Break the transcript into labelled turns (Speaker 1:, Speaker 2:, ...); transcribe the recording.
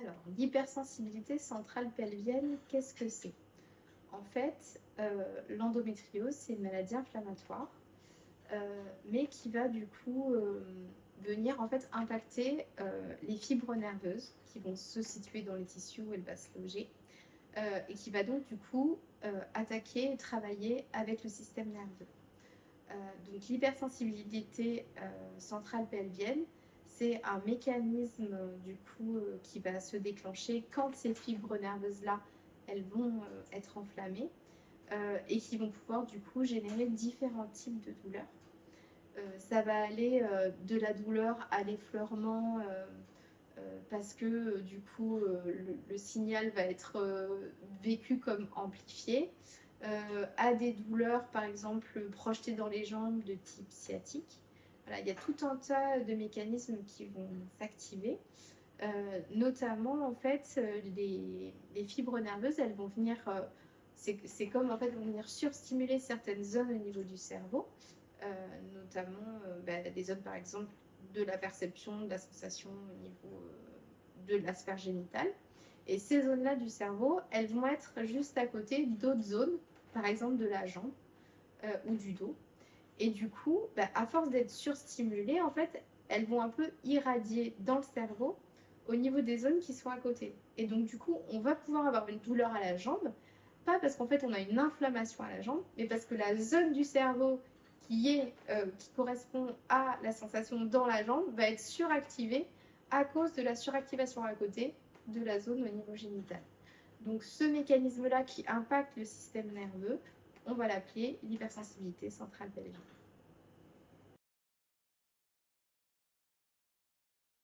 Speaker 1: Alors, l'hypersensibilité centrale pelvienne, qu'est-ce que c'est? En fait, l'endométriose, c'est une maladie inflammatoire, mais qui va du coup, venir en fait impacter, les fibres nerveuses qui vont se situer dans les tissus où elle va se loger, et qui va donc du coup, attaquer et travailler avec le système nerveux. Donc l'hypersensibilité, centrale pelvienne, c'est un mécanisme, du coup, qui va se déclencher quand ces fibres nerveuses-là, elles vont, être enflammées, et qui vont pouvoir du coup générer différents types de douleurs. Ça va aller, de la douleur à l'effleurement, parce que, du coup, le signal va être, vécu comme amplifié, à des douleurs, par exemple, projetées dans les jambes de type sciatique. Voilà, il y a tout un tas de mécanismes qui vont s'activer, notamment, en fait, les fibres nerveuses, elles vont venir, c'est comme, en fait, elles vont venir surstimuler certaines zones au niveau du cerveau, notamment, des zones, par exemple, de la perception, de la sensation au niveau, de la sphère génitale. Et ces zones-là du cerveau, elles vont être juste à côté d'autres zones, par exemple de la jambe, ou du dos. Et du coup, à force d'être surstimulées, en fait, elles vont un peu irradier dans le cerveau au niveau des zones qui sont à côté. Et donc, du coup, on va pouvoir avoir une douleur à la jambe, pas parce qu'en fait on a une inflammation à la jambe, mais parce que la zone du cerveau qui correspond à la sensation dans la jambe va être suractivée à cause de la suractivation à côté de la zone au niveau génital. Donc ce mécanisme-là qui impacte le système nerveux, on va l'appeler l'hypersensibilité centrale pelvienne.